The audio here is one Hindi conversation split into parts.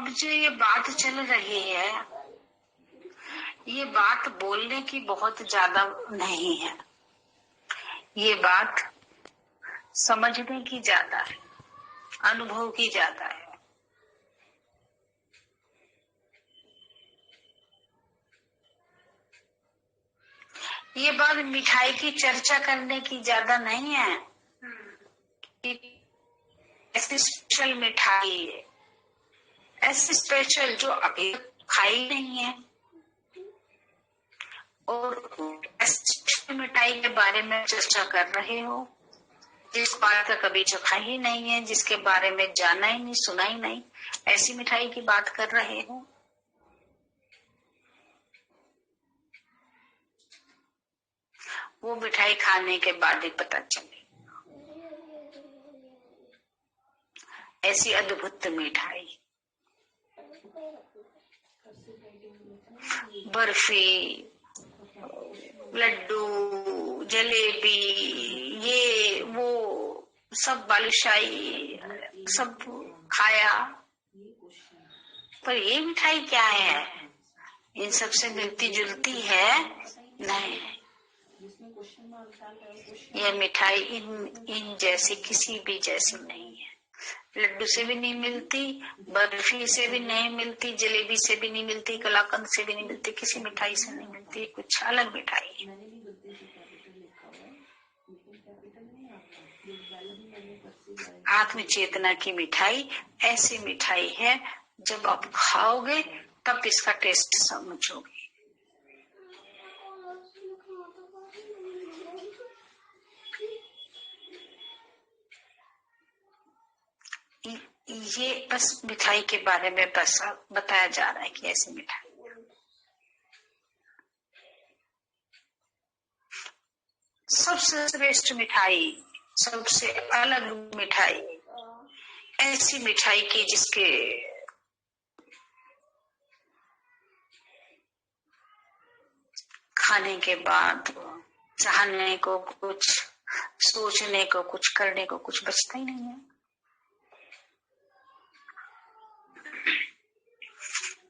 अब जो ये बात चल रही है, ये बात बोलने की बहुत ज्यादा नहीं है, ये बात समझने की ज्यादा है, अनुभव की ज्यादा है। ये बात मिठाई की चर्चा करने की ज्यादा नहीं है। ऐसी स्पेशल मिठाई है, ऐसी स्पेशल जो अभी खाई नहीं है, और ऐसी मिठाई के बारे में चर्चा कर रहे हो जिस बात का कभी चखा ही नहीं है, जिसके बारे में जाना ही नहीं, सुना ही नहीं, ऐसी मिठाई की बात कर रहे हो। वो मिठाई खाने के बाद ही पता चले, ऐसी अद्भुत मिठाई, बर्फी, लड्डू, जलेबी, ये वो सब बालूशाही सब खाया, पर ये मिठाई क्या है? इन सब से मिलती जुलती है नहीं। यह मिठाई इन जैसी किसी भी जैसी नहीं है। लड्डू से भी नहीं मिलती, बर्फी से भी नहीं मिलती, जलेबी से भी नहीं मिलती, कलाकंद से भी नहीं मिलती, किसी मिठाई से नहीं मिलती। कुछ अलग मिठाई है। आत्म चेतना की मिठाई ऐसी मिठाई है, जब आप खाओगे तब इसका टेस्ट समझोगे। ये बस मिठाई के बारे में बस बताया जा रहा है कि ऐसी मिठाई। सबसे श्रेष्ठ मिठाई, सबसे अलग मिठाई, ऐसी मिठाई की जिसके खाने के बाद चाहने को कुछ, सोचने को कुछ, करने को कुछ बचता ही नहीं है।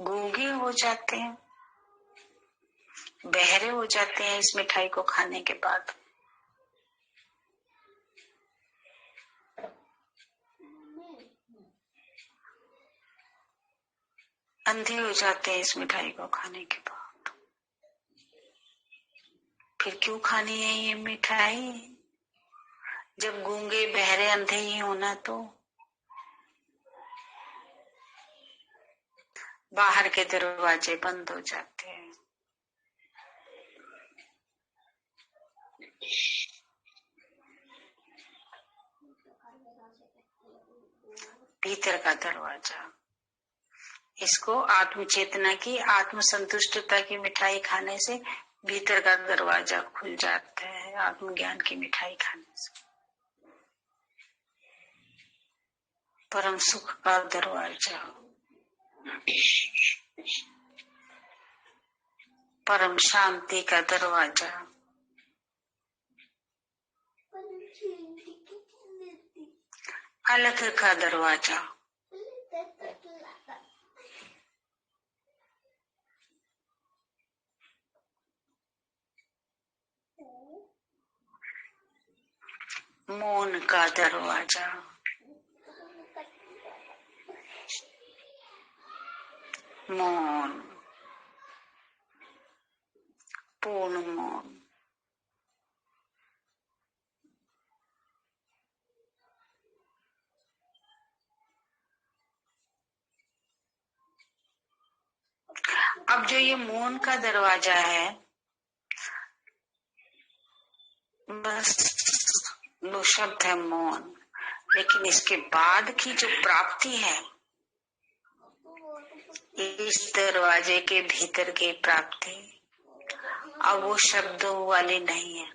गूंगे हो जाते हैं, बहरे हो जाते हैं इस मिठाई को खाने के बाद। अंधे हो जाते हैं इस मिठाई को खाने के बाद। फिर क्यों खानी है ये मिठाई, जब गूंगे बहरे अंधे ही होना? तो बाहर के दरवाजे बंद हो जाते हैं, भीतर का दरवाजा। इसको आत्म चेतना की, आत्म संतुष्टता की मिठाई खाने से भीतर का दरवाजा खुल जाता है। आत्मज्ञान की मिठाई खाने से परम सुख का दरवाजा, परम शांति का दरवाजा, अलग का दरवाजा, मौन का दरवाजा, मौन, पूर्ण मौन। अब जो ये मौन का दरवाजा है, बस दो शब्द है मौन, लेकिन इसके बाद की जो प्राप्ति है, इस दरवाजे के भीतर की प्राप्ति, अब वो शब्दों वाली नहीं है।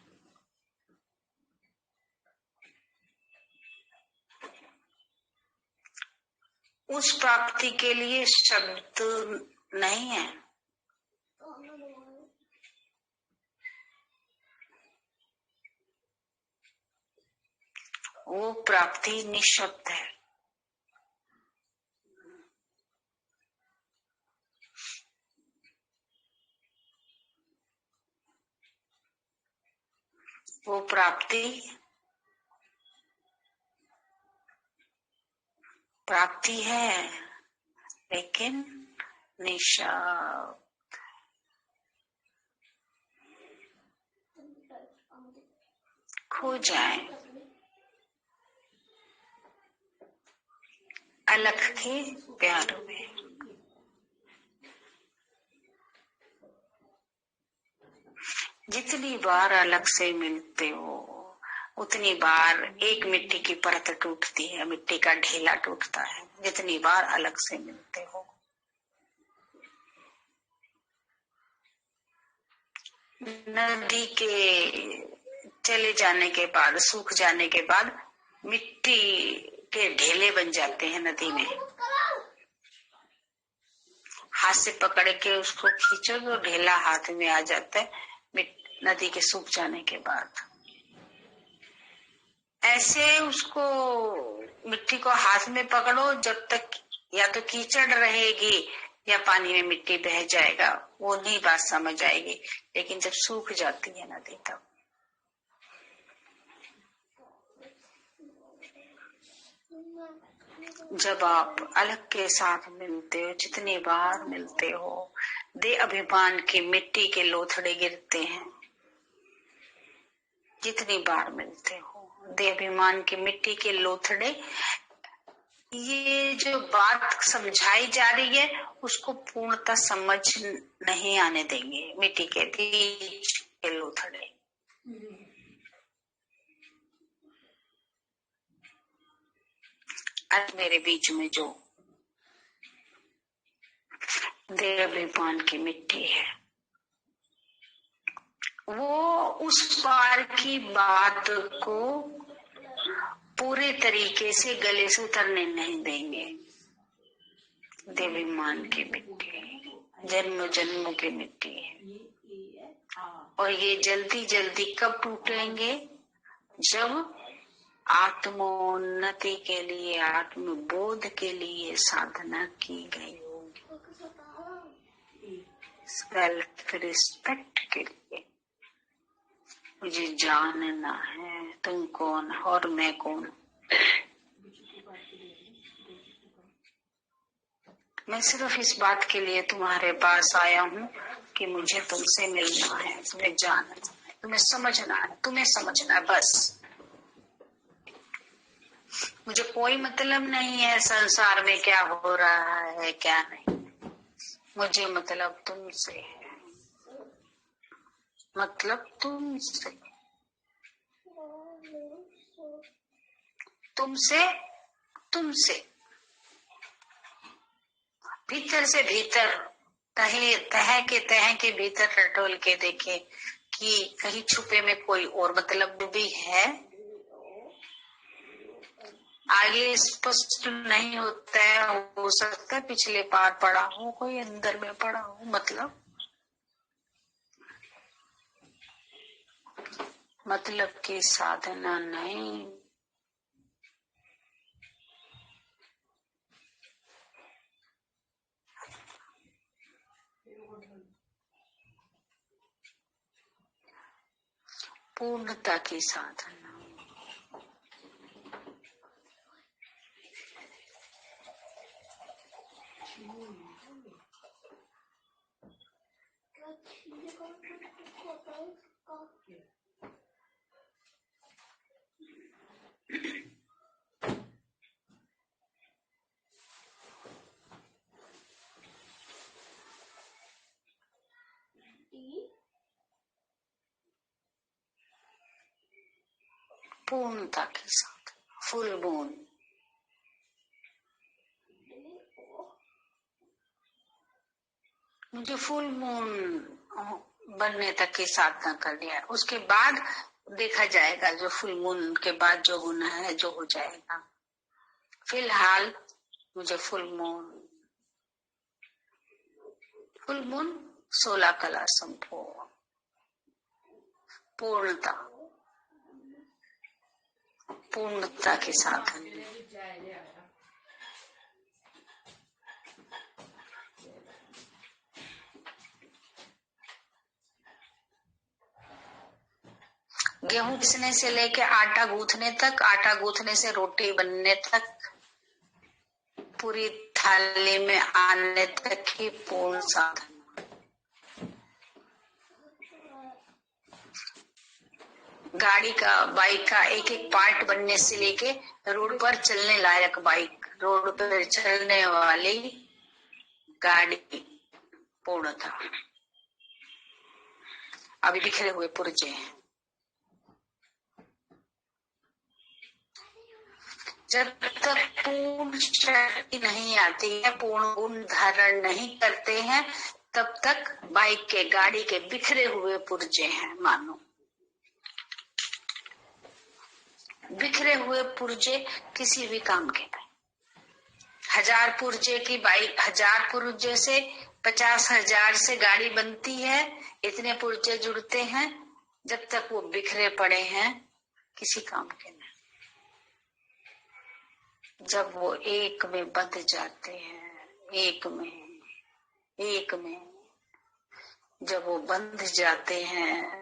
उस प्राप्ति के लिए शब्द नहीं है। वो प्राप्ति निःशब्द है। वो प्राप्ति प्राप्ति है, लेकिन निशा खो जाए अलग के प्यार में। जितनी बार अलग से मिलते हो उतनी बार एक मिट्टी की परत टूटती है, मिट्टी का ढेला टूटता है। जितनी बार अलग से मिलते हो, नदी के चले जाने के बाद, सूख जाने के बाद मिट्टी के ढेले बन जाते हैं नदी में। हाथ से पकड़ के उसको खींचो तो ढेला हाथ में आ जाता है नदी के सूख जाने के बाद। ऐसे उसको मिट्टी को हाथ में पकड़ो जब तक या तो कीचड़ रहेगी या पानी में मिट्टी बह जाएगा, वो नहीं बात समझ आएगी। लेकिन जब सूख जाती है नदी तब जब आप अलग के साथ मिलते हो, जितनी बार मिलते हो, दे अभिमान की मिट्टी के लोथड़े गिरते हैं। जितनी बार मिलते हो दे अभिमान की मिट्टी के लोथड़े। ये जो बात समझाई जा रही है उसको पूर्णतः समझ नहीं आने देंगे। मिट्टी के बीच के लोथड़े, आज मेरे बीच में जो दे अभिमान की मिट्टी है, वो उस पार की बात को पूरे तरीके से गले से उतरने नहीं देंगे। देवीमान की मिट्टी जन्म जन्मों की मिट्टी है, और ये जल्दी जल्दी कब टूटेंगे? जब आत्मोन्नति के लिए, आत्मबोध के लिए साधना की गई होगी, सेल्फ रिस्पेक्ट के लिए। मुझे जानना है तुम कौन और मैं कौन। मैं सिर्फ इस बात के लिए तुम्हारे पास आया हूँ कि मुझे तुमसे मिलना है, तुम्हें जानना है, तुम्हें समझना है, तुम्हें समझना है। बस मुझे कोई मतलब नहीं है संसार में क्या हो रहा है क्या नहीं। मुझे मतलब तुमसे है, मतलब तुमसे, तुमसे, तुमसे भीतर से भीतर, तह के भीतर टटोल के देखे कि कहीं छुपे में कोई और मतलब भी है। आगे स्पष्ट नहीं होता है, हो सकता है पिछले पार पड़ा हो, कोई अंदर में पड़ा हो। मतलब की साधना नहीं, पूर्णता की साधना। पूर्णता के साथ फुल मून। मुझे फुल मून बनने तक की साधना कर लिया, उसके बाद देखा जाएगा। जो फुल मून के बाद जो होना है जो हो जाएगा। फिलहाल मुझे फुल मून 16 कला संपूर्ण पूर्णता के साथ गेहूं पिसने से लेके आटा गूंथने तक, आटा गूंथने से रोटी बनने तक, पूरी थाली में आने तक ही पूर्ण साधना। गाड़ी का, बाइक का एक एक पार्ट बनने से लेके रोड पर चलने लायक बाइक, रोड पर चलने वाली गाड़ी पूर्ण था। अभी बिखरे हुए पुर्जे हैं। जब तक पूर्ण शक्ति नहीं आती है, पूर्ण गुण धारण नहीं करते हैं, तब तक बाइक के, गाड़ी के बिखरे हुए पुर्जे हैं। मानो बिखरे हुए पुर्जे किसी भी काम के नहीं। 1000 पुर्जे की बाइक, 1000 पुर्जे से 50,000 से गाड़ी बनती है। इतने पुर्जे जुड़ते हैं, जब तक वो बिखरे पड़े हैं किसी काम के नहीं। जब वो एक में बंध जाते हैं, एक में जब वो बंध जाते हैं,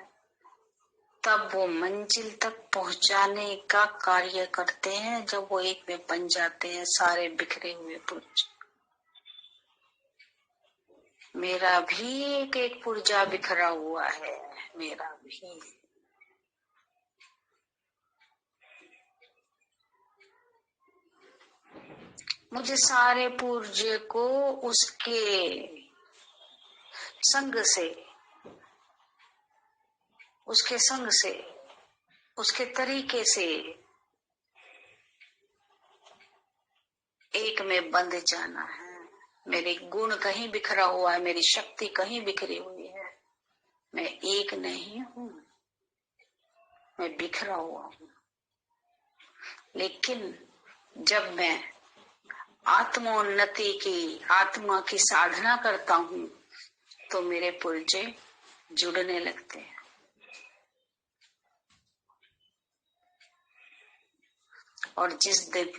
तब वो मंजिल तक पहुंचाने का कार्य करते हैं। जब वो एक में बन जाते हैं सारे बिखरे हुए पुर्जे। मेरा भी एक एक पुर्जा बिखरा हुआ है, मेरा भी। मुझे सारे पुर्जे को उसके संग से, उसके तरीके से एक में बंध जाना है। मेरे गुण कहीं बिखरा हुआ है, मेरी शक्ति कहीं बिखरी हुई है। मैं एक नहीं हूँ, मैं बिखरा हुआ हूँ। लेकिन जब मैं आत्मोन्नति की, आत्मा की साधना करता हूँ, तो मेरे पुर्जे जुड़ने लगते हैं। और जिस दिन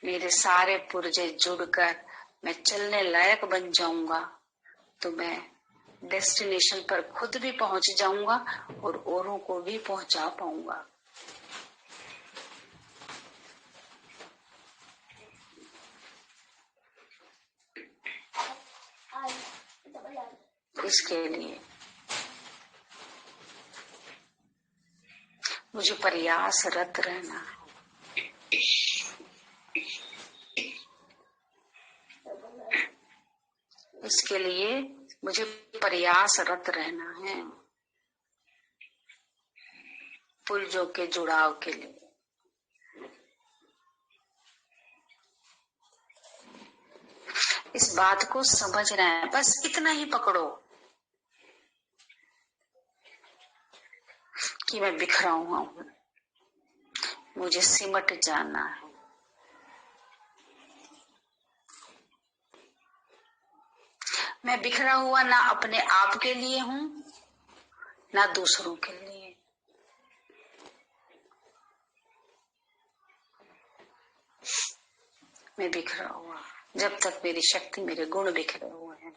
मेरे सारे पुर्जे जुड़कर मैं चलने लायक बन जाऊंगा, तो मैं डेस्टिनेशन पर खुद भी पहुंच जाऊंगा और औरों को भी पहुंचा पाऊंगा। इसके लिए मुझे प्रयासरत रहना है। इसके लिए मुझे प्रयासरत रहना है, पुर्जों के जुड़ाव के लिए। इस बात को समझना है, बस इतना ही पकड़ो कि मैं बिखरा हुआ हूँ, मुझे सिमट जाना है। मैं बिखरा हुआ ना अपने आप के लिए हूँ, ना दूसरों के लिए। मैं बिखरा हुआ, जब तक मेरी शक्ति, मेरे गुण बिखरे हुए हैं,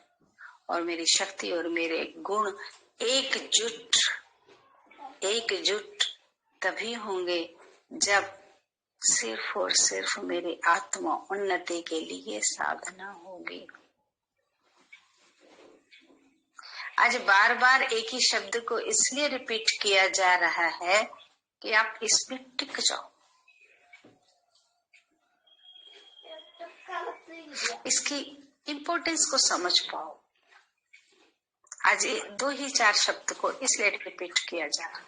और मेरी शक्ति और मेरे गुण एकजुट तभी होंगे जब सिर्फ और सिर्फ मेरी आत्मा उन्नति के लिए साधना होगी। आज बार बार एक ही शब्द को इसलिए रिपीट किया जा रहा है कि आप इसमें टिक जाओ, इसकी इम्पोर्टेंस को समझ पाओ। आज 2 ही 4 शब्द को इसलिए रिपीट किया जा रहा है।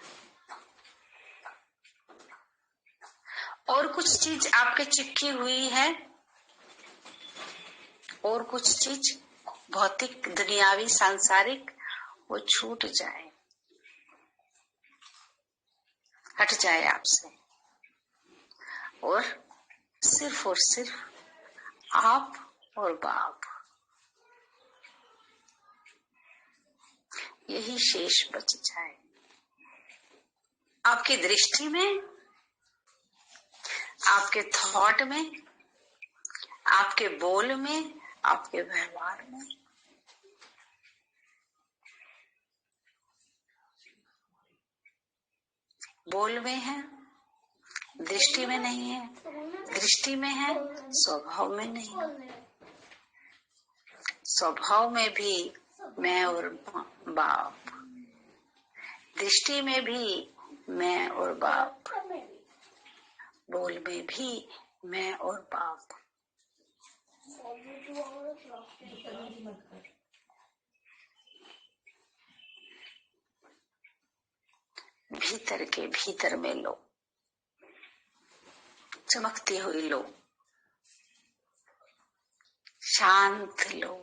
और कुछ चीज आपके चिपकी हुई है, और कुछ चीज भौतिक, दुनियावी, सांसारिक, वो छूट जाए, हट जाए आपसे, और सिर्फ आप और बाप, यही शेष बच जाए। आपकी दृष्टि में, आपके थॉट में, आपके बोल में, आपके व्यवहार में। बोल में है, दृष्टि में नहीं है, दृष्टि में है, स्वभाव में नहीं है। स्वभाव में भी मैं और बाप, दृष्टि में भी मैं और बाप, बोल में भी मैं और बाप। भीतर के भीतर में लो, चमकती हुई लो, शांत लो,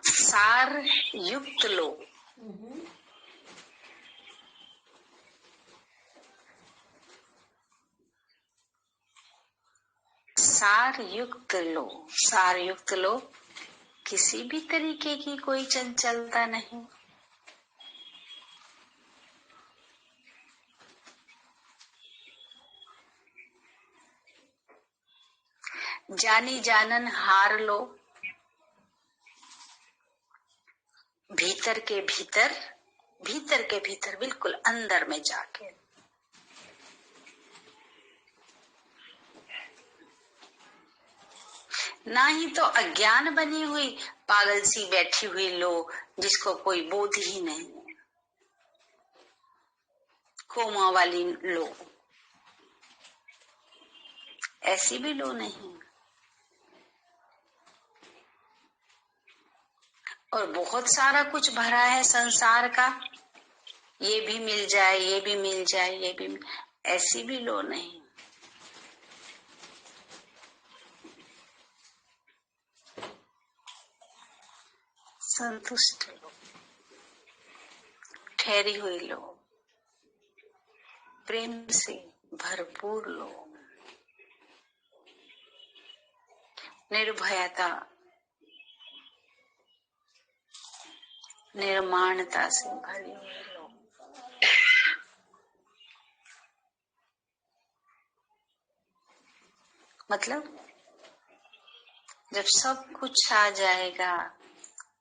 सार युक्त लो, सार युक्त लो, सार युक्त लो। किसी भी तरीके की कोई चंचलता नहीं, जानी जानन हार लो, भीतर के भीतर, भीतर के भीतर बिल्कुल अंदर में जाके। ना ही तो अज्ञान बनी हुई पागल सी बैठी हुई लो, जिसको कोई बोध ही नहीं, कोमा वाली लो, ऐसी भी लो नहीं। और बहुत सारा कुछ भरा है संसार का, ये भी मिल जाए, ये भी मिल जाए, ये भी ऐसी भी लो नहीं। संतुष्ट लो, ठहरी हुई लो, प्रेम से भरपूर लो, निर्भयता, निर्माणता से भरी हुई लो। मतलब जब सब कुछ आ जाएगा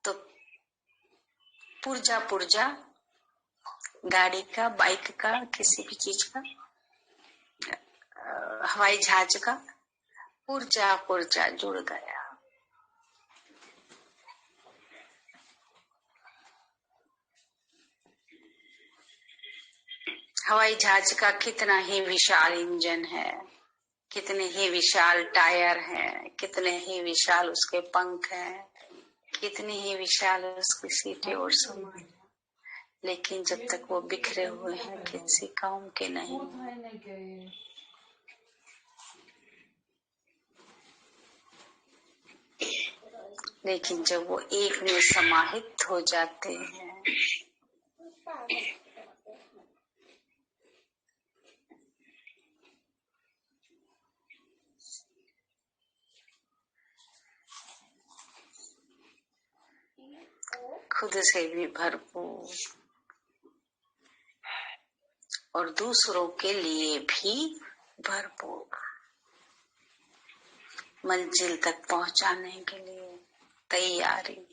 तो पुर्जा पुर्जा, गाड़ी का, बाइक का, किसी भी चीज का, हवाई जहाज का पुर्जा पुर्जा जुड़ गया। हवाई जहाज का कितना ही विशाल इंजन है, कितने ही विशाल टायर हैं, कितने ही विशाल उसके पंख हैं, कितनी ही विशाल उसकी सीटें और सामान, लेकिन जब तक वो बिखरे हुए हैं किसी काम के नहीं। लेकिन जब वो एक में समाहित हो जाते हैं, खुद से भी भरपूर और दूसरों के लिए भी भरपूर, मंजिल तक पहुंचाने के लिए तैयारी।